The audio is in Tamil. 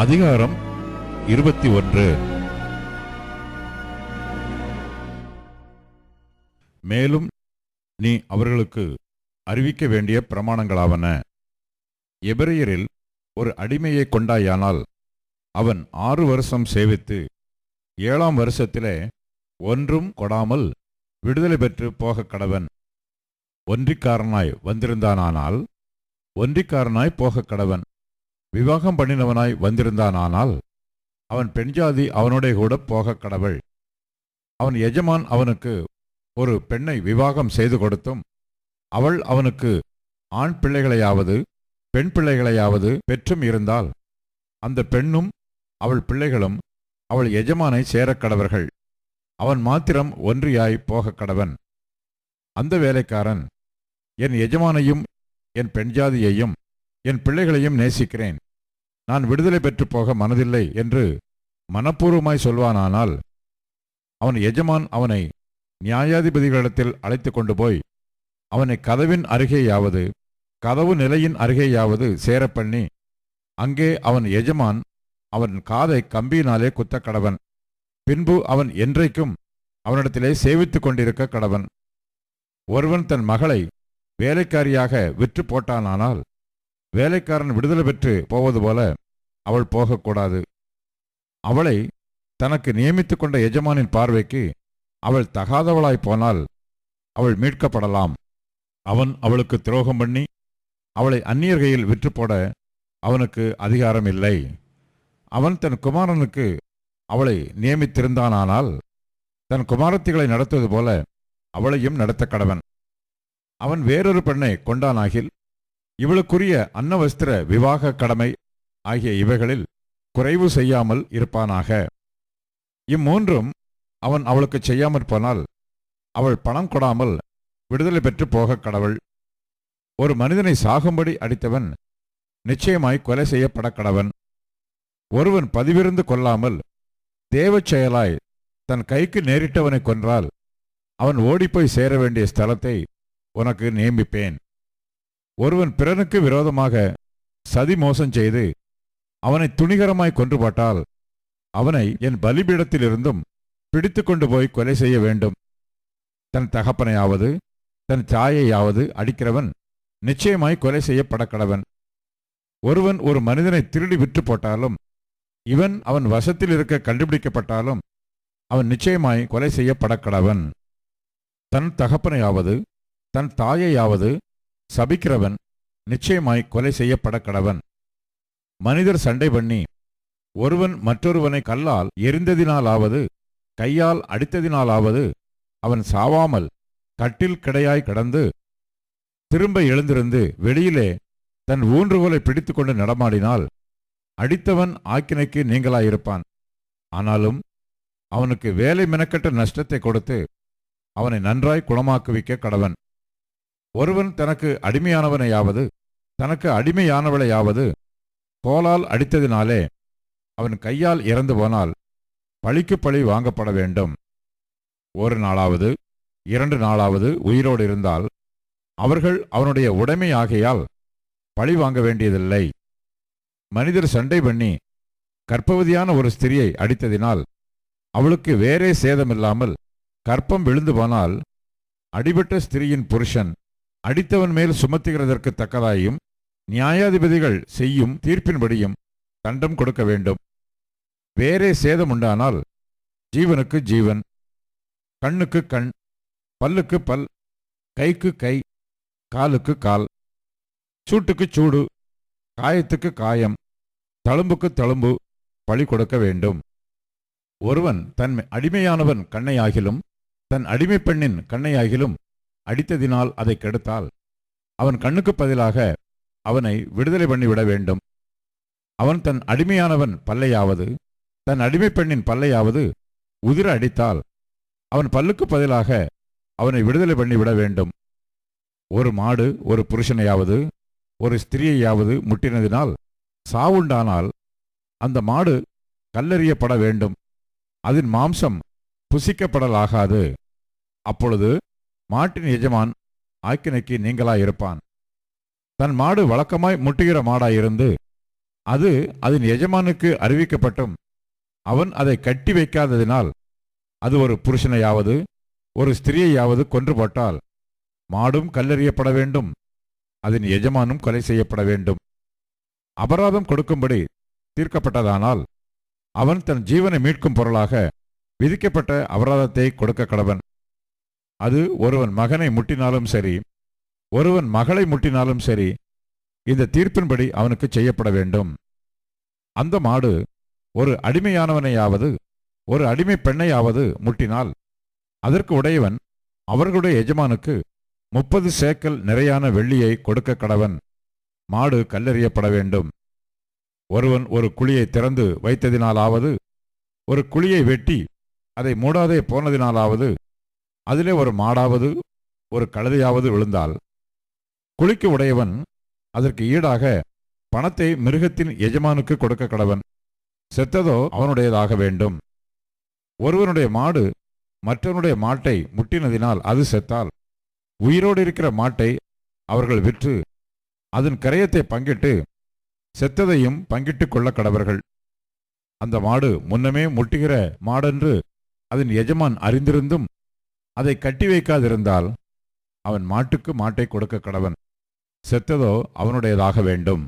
அதிகாரம் 21. மேலும் நீ அவர்களுக்கு அறிவிக்க வேண்டிய பிரமாணங்களாவன. எபிரெயரில் ஒரு அடிமையை கொண்டாயானால் அவன் 6 வருஷம் சேவித்து 7ஆம் வருஷத்திலே ஒன்றும் கொடாமல் விடுதலை பெற்று போகக் கடவன். ஒன்றிக்காரனாய் வந்திருந்தானால் ஒன்றிக்காரனாய் போகக் கடவன். விவாகம் பண்ணினவனாய் வந்திருந்தானால் அவன் பெண்ஜாதி அவனுடைய கூட போகக் கடவள். அவன் எஜமான் அவனுக்கு ஒரு பெண்ணை விவாகம் செய்து கொடுத்தும் அவள் அவனுக்கு ஆண் பிள்ளைகளையாவது பெண் பிள்ளைகளையாவது பெற்றும் இருந்தால் அந்த பெண்ணும் அவள் பிள்ளைகளும் அவள் எஜமானை சேரக் கடவர்கள். அவன் மாத்திரம் ஒன்றியாய் போகக் கடவன். அந்த வேலைக்காரன், என் எஜமானையும் என் பெண்ஜாதியையும் என் பிள்ளைகளையும் நேசிக்கிறேன், நான் விடுதலை பெற்று போக மனதில்லை என்று மனப்பூர்வமாய் சொல்வானானால் அவன் எஜமான் அவனை நியாயாதிபதிகளிடத்தில் அழைத்து கொண்டு போய் அவனை கதவின் அருகேயாவது கதவு நிலையின் அருகேயாவது சேரப்பண்ணி அங்கே அவன் எஜமான் அவன் காதை கம்பியினாலே குத்தக் கடவன். பின்பு அவன் என்றைக்கும் அவனிடத்திலே சேவித்துக் கொண்டிருக்க கடவன். ஒருவன் தன் மகளை வேலைக்காரியாக விற்று போட்டானானால் வேலைக்காரன் விடுதலை பெற்று போவது போல அவள் போகக்கூடாது. அவளை தனக்கு நியமித்துக் கொண்ட எஜமானின் பார்வைக்கு அவள் தகாதவளாய் போனால் அவள் மீட்கப்படலாம். அவன் அவளுக்கு துரோகம் பண்ணி அவளை அந்நியர் கையில் விற்று போட அவனுக்கு அதிகாரம் இல்லை. அவன் தன் குமாரனுக்கு அவளை நியமித்திருந்தானால் தன் குமாரத்திகளை நடத்துவது போல அவளையும் நடத்த கடவன். அவன் வேறொரு பெண்ணை கொண்டானாகில் இவளுக்குரிய அன்னவஸ்திர விவாக கடமை ஆகிய இவைகளில் குறைவு செய்யாமல் இருப்பானாக. இம்மூன்றும் அவன் அவளுக்கு செய்யாமற் போனால் அவள் பணம் கொடாமல் விடுதலை பெற்று போகக் கடவள். ஒரு மனிதனை சாகும்படி அடித்தவன் நிச்சயமாய் கொலை செய்யப்பட கடவன். ஒருவன் பதிவிருந்து கொள்ளாமல் தேவச் செயலாய் தன் கைக்கு நேரிட்டவனை கொன்றால் அவன் ஓடிப்போய் சேர வேண்டிய ஸ்தலத்தை உனக்கு நியமிப்பேன். ஒருவன் பிறனுக்கு விரோதமாக சதி மோசம் செய்து அவனை துணிகரமாய் கொன்று போட்டால் அவனை என் பலிபீடத்திலிருந்தும் பிடித்து கொண்டு போய் கொலை செய்ய வேண்டும். தன் தகப்பனையாவது தன் தாயையாவது அடிக்கிறவன் நிச்சயமாய் கொலை செய்யப்பட கடவன். ஒருவன் ஒரு மனிதனை திருடி விற்று போட்டாலும் இவன் அவன் வசத்தில் இருக்க கண்டுபிடிக்கப்பட்டாலும் அவன் நிச்சயமாய் கொலை செய்யப்பட கடவன். தன் தகப்பனையாவது தன் தாயையாவது சபிக்கிறவன் நிச்சயமாய் கொலை செய்யப்பட கடவன். மனிதர் சண்டை பண்ணி ஒருவன் மற்றொருவனை கல்லால் எரிந்ததினாலாவது கையால் அடித்ததினாலாவது அவன் சாவாமல் கட்டில் கிடையாய் கிடந்து திரும்ப எழுந்திருந்து வெளியிலே தன் ஊன்றுகோலை பிடித்து கொண்டு நடமாடினால் அடித்தவன் ஆக்கினைக்கு நீங்களாயிருப்பான். ஆனாலும் அவனுக்கு வேலை மெனக்கட்ட நஷ்டத்தை கொடுத்து அவனை நன்றாய் குணமாக்குவிக்க கடவன். ஒருவன் தனக்கு அடிமையானவனையாவது தனக்கு அடிமையானவளையாவது கோலால் அடித்ததினாலே அவன் கையால் இறந்து போனால் பழிக்கு பழி வாங்கப்பட வேண்டும். 1 நாளாவது 2 நாளாவது உயிரோடு இருந்தால் அவர்கள் அவனுடைய உடைமை ஆகையால் பழி வாங்க வேண்டியதில்லை. மனிதர் சண்டை பண்ணி கர்ப்பவதியான ஒரு ஸ்திரியை அடித்ததினால் அவளுக்கு வேறே சேதமில்லாமல் கர்ப்பம் விழுந்து போனால் அடிபட்ட ஸ்திரியின் புருஷன் அடித்தவன் மேல் சுமத்துகிறதற்கு தக்கதாயும் நியாயாதிபதிகள் செய்யும் தீர்ப்பின்படியும் தண்டம் கொடுக்க வேண்டும். வேறே சேதம் உண்டானால் ஜீவனுக்கு ஜீவன், கண்ணுக்கு கண், பல்லுக்கு பல், கைக்கு கை, காலுக்கு கால், சூட்டுக்கு சூடு, காயத்துக்கு காயம், தழும்புக்கு தழும்பு பழி கொடுக்க வேண்டும். ஒருவன் தன் அடிமையானவன் கண்ணையாகிலும் தன் அடிமை பெண்ணின் கண்ணையாகிலும் அடித்ததினால் அதை கெடுத்தால் அவன் கண்ணுக்கு பதிலாக அவனை விடுதலை பண்ணிவிட வேண்டும். அவன் தன் அடிமையானவன் பல்லையாவது தன் அடிமை பெண்ணின் பல்லையாவது உதிர அடித்தால் அவன் பல்லுக்கு பதிலாக அவனை விடுதலை பண்ணிவிட வேண்டும். ஒரு மாடு ஒரு புருஷனையாவது ஒரு ஸ்திரியையாவது முட்டினதினால் சாவுண்டானால் அந்த மாடு கல்லெறியப்பட வேண்டும். அதன் மாம்சம் புசிக்கப்படலாகாது. அப்பொழுது மாட்டின் எஜமான் ஆக்கினைக்கு நீங்களாயிருப்பான். தன் மாடு வழக்கமாய் முட்டுகிற மாடாயிருந்து அது அதன் எஜமானுக்கு அறிவிக்கப்பட்டும் அவன் அதை கட்டி வைக்காததினால் அது ஒரு புருஷனையாவது ஒரு ஸ்திரியையாவது கொன்று போட்டால் மாடும் கல்லெறியப்பட வேண்டும், அதன் எஜமானும் கொலை செய்யப்பட வேண்டும். அபராதம் கொடுக்கும்படி தீர்க்கப்பட்டதானால் அவன் தன் ஜீவனை மீட்கும் பொருளாக விதிக்கப்பட்ட அபராதத்தை கொடுக்க கடவன். அது ஒருவன் மகனை முட்டினாலும் சரி, ஒருவன் மகளை முட்டினாலும் சரி, இந்த தீர்ப்பின்படி அவனுக்கு செய்யப்பட வேண்டும். அந்த மாடு ஒரு அடிமையானவனையாவது ஒரு அடிமை பெண்ணையாவது முட்டினால் அதற்கு உடையவன் அவர்களுடைய எஜமானுக்கு 30 சேக்கல் நிறையான வெள்ளியை கொடுக்க கடவன். மாடு கல்லெறியப்பட வேண்டும். ஒருவன் ஒரு குழியை திறந்து வைத்ததினாலாவது ஒரு குழியை வெட்டி அதை மூடாதே போனதினாலாவது அதிலே ஒரு மாடாவது ஒரு கழுதையாவது விழுந்தால் குழிக்கு உடையவன் அதற்கு ஈடாக பணத்தை மிருகத்தின் எஜமானுக்கு கொடுக்க கடவன். செத்ததோ அவனுடையதாக வேண்டும். ஒருவனுடைய மாடு மற்றவனுடைய மாட்டை முட்டினதினால் அது செத்தால் உயிரோடு இருக்கிற மாட்டை அவர்கள் விற்று அதன் கரையத்தை பங்கிட்டு செத்ததையும் பங்கிட்டுக் கொள்ள கடவர்கள். அந்த மாடு முன்னமே முட்டுகிற மாடென்று அதன் எஜமான் அறிந்திருந்தும் அதை கட்டி வைக்காதிருந்தால் அவன் மாட்டுக்கு மாட்டை கொடுக்க கடவன். செத்ததோ அவனுடையதாக வேண்டும்.